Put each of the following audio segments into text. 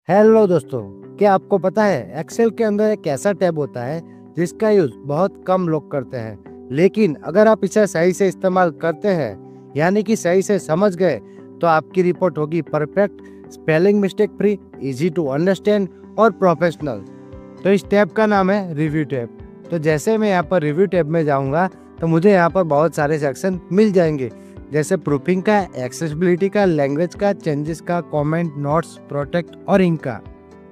Hello दोस्तों, क्या आपको पता है एक्सेल के अंदर एक ऐसा टैब होता है जिसका यूज बहुत कम लोग करते हैं, लेकिन अगर आप इसे सही से इस्तेमाल करते हैं यानी कि सही से समझ गए तो आपकी रिपोर्ट होगी perfect, spelling mistake free, easy to understand और प्रोफेशनल। तो इस टैब का नाम है रिव्यू टैब। तो जैसे मैं यहाँ पर रिव्यू टैब में जाऊँगा तो मुझे यहाँ पर बहुत सारे सेक्शन मिल जाएंगे, जैसे प्रूफिंग का, एक्सेसिबिलिटी का, लैंग्वेज का, चेंजेस का, कमेंट, नोट्स, प्रोटेक्ट और इंक का।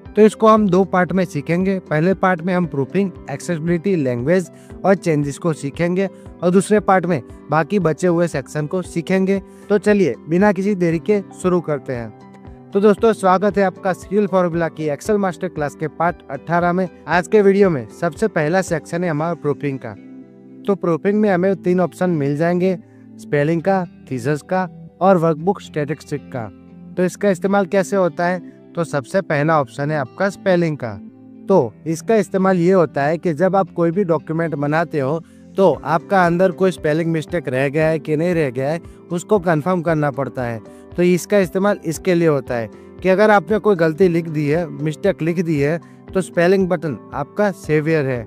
तो इसको हम दो पार्ट में सीखेंगे। पहले पार्ट में हम प्रूफिंग, एक्सेसिबिलिटी, लैंग्वेज और चेंजेस को सीखेंगे और दूसरे पार्ट में बाकी बचे हुए सेक्शन को सीखेंगे। तो चलिए बिना किसी देरी के शुरू करते हैं। तो दोस्तों, स्वागत है आपका स्किल फॉर्मूला की एक्सेल मास्टर क्लास के पार्ट 18 में। आज के वीडियो में सबसे पहला सेक्शन है हमारा प्रूफिंग का। तो प्रूफिंग में हमें 3 ऑप्शन मिल जाएंगे, स्पेलिंग का, थीसिस का और वर्कबुक स्टैटिस्टिक का। तो इसका इस्तेमाल कैसे होता है? तो सबसे पहला ऑप्शन है आपका स्पेलिंग का। तो इसका इस्तेमाल ये होता है कि जब आप कोई भी डॉक्यूमेंट बनाते हो तो आपका अंदर कोई स्पेलिंग मिस्टेक रह गया है कि नहीं रह गया है, उसको कंफर्म करना पड़ता है। तो इसका इस्तेमाल इसके लिए होता है कि अगर आपने कोई गलती लिख दी है, मिस्टेक लिख दी है, तो स्पेलिंग बटन आपका सेवियर है।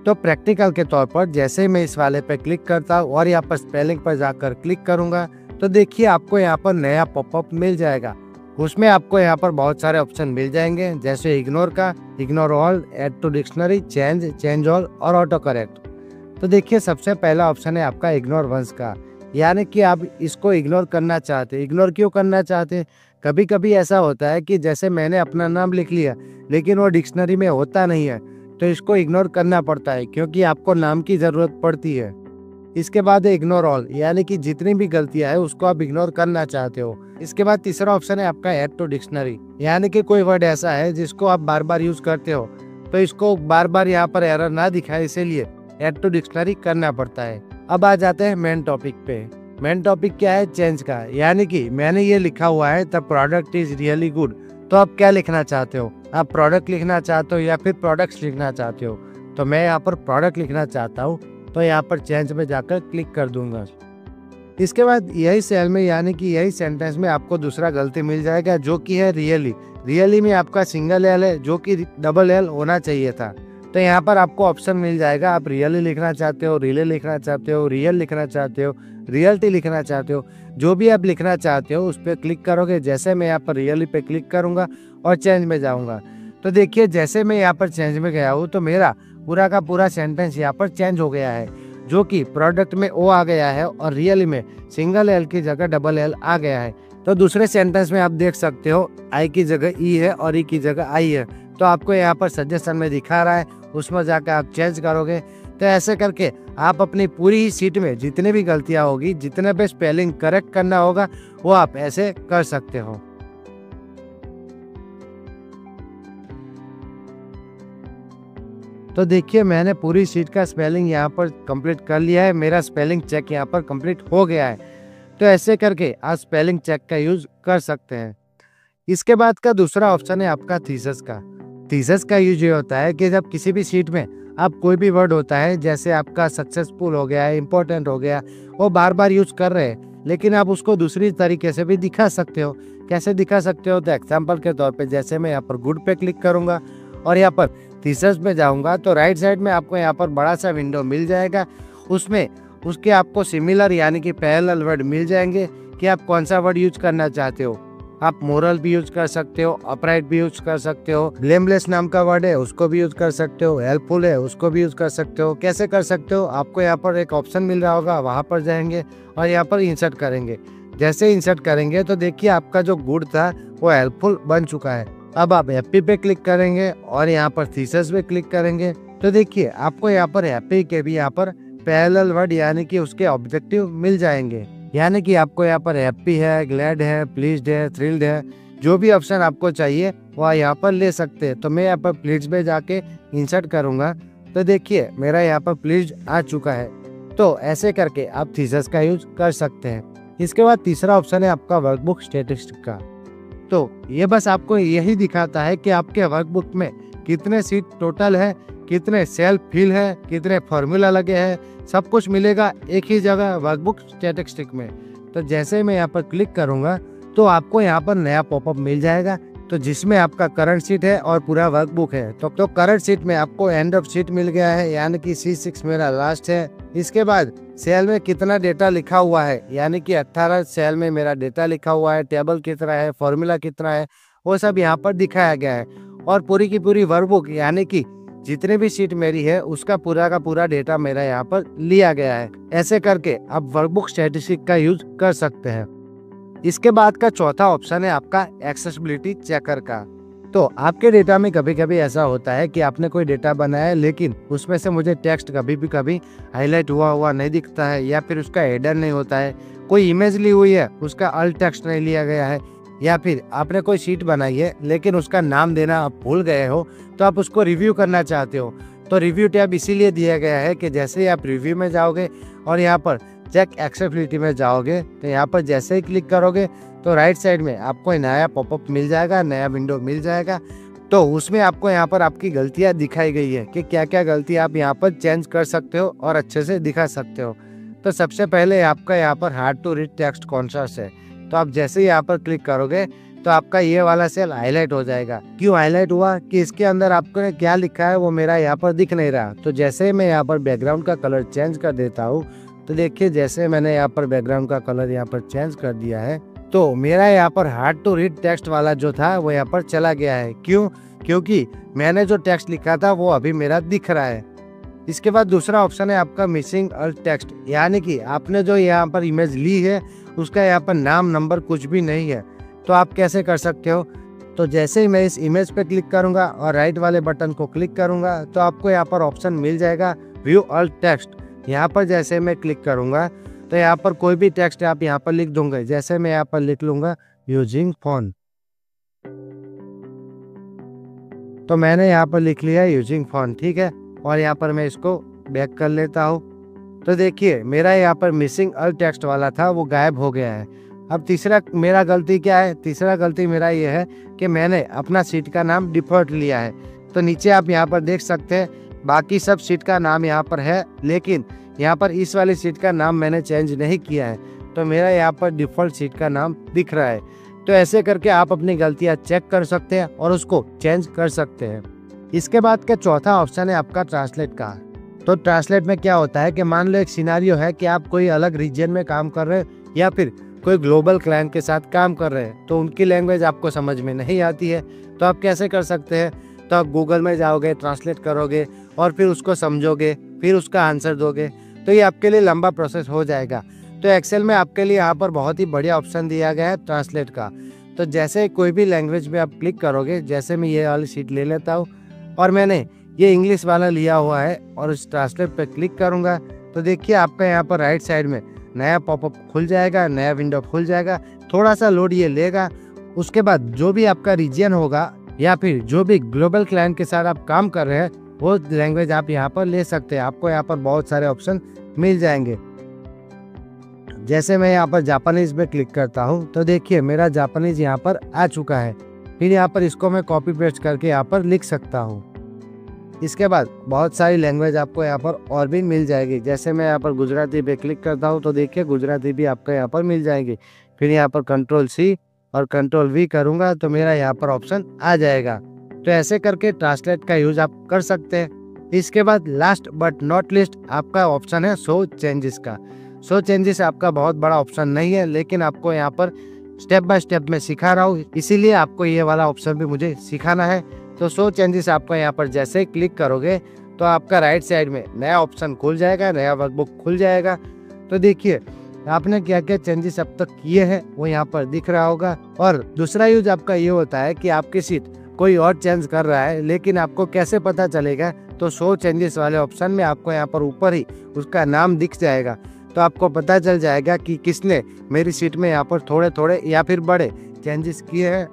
तो प्रैक्टिकल के तौर पर जैसे ही मैं इस वाले पे क्लिक करता हूँ और यहाँ पर स्पेलिंग पर जाकर क्लिक करूंगा तो देखिए आपको यहाँ पर नया पॉपअप मिल जाएगा। उसमें आपको यहाँ पर बहुत सारे ऑप्शन मिल जाएंगे, जैसे इग्नोर का, ignore all, add to dictionary, change, change all और ऑटो करेक्ट। तो देखिए सबसे पहला ऑप्शन है आपका इग्नोर वंस का, यानी कि आप इसको इग्नोर करना चाहते हैं। इग्नोर क्यों करना चाहते हैं? कभी कभी ऐसा होता है कि जैसे मैंने अपना नाम लिख लिया लेकिन वो डिक्शनरी में होता नहीं है, तो इसको इग्नोर करना पड़ता है क्योंकि आपको नाम की जरूरत पड़ती है। इसके बाद है इग्नोर ऑल, यानी कि जितनी भी गलतियां है उसको आप इग्नोर करना चाहते हो। इसके बाद तीसरा ऑप्शन है आपका ऐड टू डिक्शनरी, यानी कि कोई वर्ड ऐसा है जिसको आप बार बार यूज करते हो तो इसको बार बार यहाँ पर एरर ना दिखाए, इसीलिए ऐड टू डिक्शनरी करना पड़ता है। अब आ जाते हैं मेन टॉपिक पे। मेन टॉपिक क्या है? चेंज का, यानी कि मैंने ये लिखा हुआ है the product is really good. तो आप क्या लिखना चाहते हो? आप प्रोडक्ट लिखना चाहते हो या फिर प्रोडक्ट्स लिखना चाहते हो? तो मैं यहाँ पर प्रोडक्ट लिखना चाहता हूँ, तो यहाँ पर चेंज में जाकर क्लिक कर दूंगा। इसके बाद यही सेल में यानी कि यही सेंटेंस में आपको दूसरा गलती मिल जाएगा, जो कि है रियली। रियली में आपका सिंगल एल है, जो कि डबल एल होना चाहिए था। तो यहाँ पर आपको ऑप्शन मिल जाएगा, आप रियली लिखना चाहते हो, रियली लिखना चाहते हो, रियल लिखना चाहते हो, रियलिटी लिखना चाहते हो, जो भी आप लिखना चाहते हो उस पर क्लिक करोगे। जैसे मैं यहाँ पर रियली पे क्लिक करूंगा और चेंज में जाऊंगा तो देखिए जैसे मैं यहाँ पर चेंज में गया हूँ तो मेरा पूरा का पूरा सेंटेंस यहाँ पर चेंज हो गया है, जो कि प्रोडक्ट में ओ आ गया है और रियली में सिंगल एल की जगह डबल एल आ गया है। तो दूसरे सेंटेंस में आप देख सकते हो आई की जगह ई है और ई की जगह आई है। तो आपको यहाँ पर सजेशन में दिखा रहा है, उसमें जाकर आप चेंज करोगे। तो ऐसे करके आप अपनी पूरी ही सीट में जितने भी गलतियां होगी, जितने भी स्पेलिंग करेक्ट करना होगा, वो आप ऐसे कर सकते हो। तो देखिए मैंने पूरी सीट का स्पेलिंग यहाँ पर कंप्लीट कर लिया है, मेरा स्पेलिंग चेक यहाँ पर कंप्लीट हो गया है। तो ऐसे करके आप स्पेलिंग चेक का यूज कर सकते हैं। इसके बाद का दूसरा ऑप्शन है आपका थीसिस का। थीसिस का यूज ये होता है कि जब किसी भी सीट में आप कोई भी वर्ड होता है, जैसे आपका सक्सेसफुल हो गया, इम्पोर्टेंट हो गया, वो बार बार यूज कर रहे हैं, लेकिन आप उसको दूसरी तरीके से भी दिखा सकते हो। कैसे दिखा सकते हो? तो एग्जाम्पल के तौर पे जैसे मैं यहाँ पर गुड पे क्लिक करूंगा और यहाँ पर थीसिस में जाऊंगा तो राइट साइड में आपको यहाँ पर बड़ा सा विंडो मिल जाएगा। उसमें उसके आपको सिमिलर यानी कि पैरेलल वर्ड मिल जाएंगे कि आप कौन सा वर्ड यूज करना चाहते हो। आप मोरल भी यूज कर सकते हो, अपराइट भी यूज कर सकते हो, ब्लेमलेस नाम का वर्ड है उसको भी यूज कर सकते हो, हेल्पफुल है उसको भी यूज कर सकते हो। कैसे कर सकते हो? आपको यहाँ पर एक ऑप्शन मिल रहा होगा, वहां पर जाएंगे और यहाँ पर इंसर्ट करेंगे। जैसे इंसर्ट करेंगे तो देखिए आपका जो गुड था वो हेल्पफुल बन चुका है। अब आप हैप्पी पे क्लिक करेंगे और यहाँ पर थीसिस पे क्लिक करेंगे तो देखिए आपको यहाँ पर हैप्पी के भी यहाँ पर पैरेलल वर्ड यानी कि उसके ऑब्जेक्टिव मिल जाएंगे। यानी कि आपको यहाँ पर हैप्पी है, ग्लैड है, प्लीज्ड है, थ्रिल्ड है, जो भी ऑप्शन आपको चाहिए वह यहाँ पर ले सकते हैं। तो मैं यहाँ पर प्लीज्ड में जाके इंसर्ट करूंगा तो देखिए मेरा यहाँ पर प्लीज्ड आ चुका है। तो ऐसे करके आप थीसिस का यूज कर सकते हैं। इसके बाद तीसरा ऑप्शन है आपका वर्कबुक स्टैटिस्टिक का। तो ये बस आपको यही दिखाता है कि आपके वर्कबुक में कितने सीट टोटल है, कितने सेल फिल है, कितने फॉर्मूला लगे हैं, सब कुछ मिलेगा एक ही जगह वर्कबुक स्टैटिस्टिक में। तो जैसे मैं यहाँ पर क्लिक करूंगा तो आपको यहाँ पर नया पॉपअप मिल जाएगा तो जिसमें आपका करंट शीट है और पूरा वर्कबुक है। तो करंट शीट में आपको एंड ऑफ शीट मिल गया है, यानी कि C6 मेरा लास्ट है। इसके बाद सेल में कितना डेटा लिखा हुआ है, यानी कि 18 सेल में मेरा डेटा लिखा हुआ है, टेबल कितना है, फॉर्मूला कितना है, वो सब यहाँ पर दिखाया गया है। और पूरी की पूरी वर्कबुक यानी कि जितने भी शीट मेरी है उसका पूरा का पूरा डेटा मेरा यहाँ पर लिया गया है। ऐसे करके आप वर्कबुक स्टैटिस्टिक का यूज कर सकते हैं। इसके बाद का चौथा ऑप्शन है आपका एक्सेसिबिलिटी चेकर का। तो आपके डेटा में कभी कभी ऐसा होता है कि आपने कोई डेटा बनाया है, लेकिन उसमें से मुझे टेक्स्ट कभी हाईलाइट हुआ नहीं दिखता है, या फिर उसका हेडर नहीं होता है। कोई इमेज ली हुई है, उसका अल्ट टेक्स्ट नहीं लिया गया है, या फिर आपने कोई शीट बनाई है लेकिन उसका नाम देना आप भूल गए हो, तो आप उसको रिव्यू करना चाहते हो। तो रिव्यू टैब इसीलिए दिया गया है कि जैसे ही आप रिव्यू में जाओगे और यहाँ पर चेक एक्सेसिबिलिटी में जाओगे, तो यहाँ पर जैसे ही क्लिक करोगे तो राइट साइड में आपको नया पॉपअप मिल जाएगा, नया विंडो मिल जाएगा। तो उसमें आपको यहाँ पर आपकी गलतियाँ दिखाई गई है कि क्या क्या गलती आप यहाँ पर चेंज कर सकते हो और अच्छे से दिखा सकते हो। तो सबसे पहले आपका यहाँ पर hard to read text conscious है। तो आप जैसे ही यहाँ पर क्लिक करोगे तो आपका ये वाला सेल हाईलाइट हो जाएगा। क्यों हाईलाइट हुआ कि इसके अंदर आपको क्या लिखा है वो मेरा यहाँ पर दिख नहीं रहा। तो जैसे मैं यहाँ पर बैकग्राउंड का कलर चेंज कर देता हूँ, तो देखिए जैसे मैंने यहाँ पर बैकग्राउंड का कलर यहाँ पर चेंज कर दिया है, तो मेरा यहाँ पर हार्ड टू रीड टेक्स्ट वाला जो था वो यहाँ पर चला गया है। क्यों? क्योंकि मैंने जो टेक्स्ट लिखा था वो अभी मेरा दिख रहा है। इसके बाद दूसरा ऑप्शन है आपका मिसिंग अल्ट टेक्स्ट, यानी कि आपने जो यहाँ पर इमेज ली है उसका यहाँ पर नाम नंबर कुछ भी नहीं है। तो आप कैसे कर सकते हो? तो जैसे ही मैं इस इमेज पे क्लिक करूंगा और राइट वाले बटन को क्लिक करूंगा तो आपको यहाँ पर ऑप्शन मिल जाएगा व्यू अल्ट टेक्स्ट। यहाँ पर जैसे मैं क्लिक करूंगा तो यहाँ पर कोई भी टेक्स्ट आप यहाँ पर लिख दूंगा। जैसे मैं यहाँ पर लिख लूंगा यूजिंग फोन, तो मैंने यहाँ पर लिख लिया यूजिंग फोन, ठीक है। और यहाँ पर मैं इसको बैक कर लेता हूँ। तो देखिए मेरा यहाँ पर मिसिंग अल्ट टेक्स्ट वाला था वो गायब हो गया है। अब तीसरा मेरा गलती क्या है? तीसरा गलती मेरा ये है कि मैंने अपना सीट का नाम डिफॉल्ट लिया है। तो नीचे आप यहाँ पर देख सकते हैं बाकी सब सीट का नाम यहाँ पर है, लेकिन यहाँ पर इस वाली सीट का नाम मैंने चेंज नहीं किया है, तो मेरा यहाँ पर डिफॉल्ट सीट का नाम दिख रहा है। तो ऐसे करके आप अपनी गलतियाँ चेक कर सकते हैं और उसको चेंज कर सकते हैं। इसके बाद का चौथा ऑप्शन है आपका ट्रांसलेट का। तो ट्रांसलेट में क्या होता है कि मान लो एक सिनारियो है कि आप कोई अलग रीजन में काम कर रहे हैं या फिर कोई ग्लोबल क्लाइंट के साथ काम कर रहे हैं, तो उनकी लैंग्वेज आपको समझ में नहीं आती है। तो आप कैसे कर सकते हैं? तो आप गूगल में जाओगे, ट्रांसलेट करोगे और फिर उसको समझोगे, फिर उसका आंसर दोगे, तो ये आपके लिए लंबा प्रोसेस हो जाएगा। तो एक्सेल में आपके लिए यहाँ पर बहुत ही बढ़िया ऑप्शन दिया गया है ट्रांसलेट का। तो जैसे कोई भी लैंग्वेज में आप क्लिक करोगे, जैसे मैं ये वाली शीट ले लेता हूँ और मैंने ये इंग्लिश वाला लिया हुआ है और इस ट्रांसलेट पे क्लिक करूँगा, तो देखिए आपका यहाँ पर राइट साइड में नया पॉपअप खुल जाएगा, नया विंडो खुल जाएगा। थोड़ा सा लोड ये लेगा, उसके बाद जो भी आपका रीजन होगा या फिर जो भी ग्लोबल क्लाइंट के साथ आप काम कर रहे हैं वो लैंग्वेज आप यहाँ पर ले सकते हैं। आपको यहाँ पर बहुत सारे ऑप्शन मिल जाएंगे। जैसे मैं यहाँ पर जापानीज में क्लिक करता हूँ तो देखिए मेरा जापानीज यहाँ पर आ चुका है। फिर यहाँ पर इसको मैं कॉपी पेस्ट करके यहाँ पर लिख सकता हूँ। इसके बाद बहुत सारी लैंग्वेज आपको यहाँ पर और भी मिल जाएगी। जैसे मैं यहाँ पर गुजराती पे क्लिक करता हूँ तो देखिए गुजराती भी आपको यहाँ पर मिल जाएंगी। फिर यहाँ पर Ctrl+C और Ctrl+V करूँगा तो मेरा यहाँ पर ऑप्शन आ जाएगा। तो ऐसे करके ट्रांसलेट का यूज आप कर सकते हैं। इसके बाद लास्ट बट नॉट लिस्ट आपका ऑप्शन है शो चेंजेस का। शो चेंजेस आपका बहुत बड़ा ऑप्शन नहीं है, लेकिन आपको यहाँ पर स्टेप बाय स्टेप में सिखा रहा हूँ, इसीलिए आपको ये वाला ऑप्शन भी मुझे सिखाना है। तो शो चेंजेस आपको यहाँ पर जैसे ही क्लिक करोगे तो आपका राइट साइड में नया ऑप्शन खुल जाएगा, नया वर्कबुक खुल जाएगा। तो देखिए आपने क्या क्या चेंजेस अब तक किए हैं वो यहाँ पर दिख रहा होगा। और दूसरा यूज आपका ये होता है कि आपकी सीट कोई और चेंज कर रहा है, लेकिन आपको कैसे पता चलेगा? तो शो चेंजेस वाले ऑप्शन में आपको यहाँ पर ऊपर ही उसका नाम दिख जाएगा, तो आपको पता चल जाएगा कि किसने मेरी सीट में यहाँ पर थोड़े थोड़े या फिर बड़े चेंजेस किए हैं।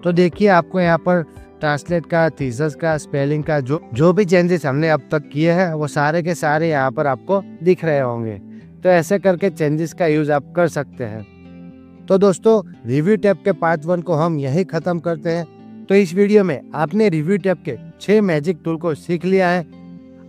तो देखिए आपको यहाँ पर ट्रांसलेट का, थीसिस का, स्पेलिंग का जो भी चेंजेस हमने अब तक किए हैं वो सारे के सारे यहाँ पर आपको दिख रहे होंगे। तो ऐसे करके चेंजेस का यूज आप कर सकते हैं। तो दोस्तों रिव्यू टैब के पार्ट 1 को हम यही खत्म करते हैं। तो इस वीडियो में आपने रिव्यू टैब के 6 मैजिक टूल को सीख लिया है।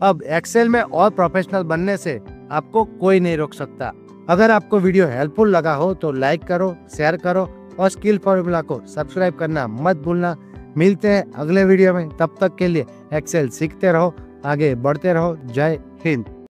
अब एक्सेल में और प्रोफेशनल बनने से आपको कोई नहीं रोक सकता। अगर आपको वीडियो हेल्पफुल लगा हो तो लाइक करो, शेयर करो और स्किल फॉर्मूला को सब्सक्राइब करना मत भूलना। मिलते हैं अगले वीडियो में, तब तक के लिए एक्सेल सीखते रहो, आगे बढ़ते रहो। जय हिंद।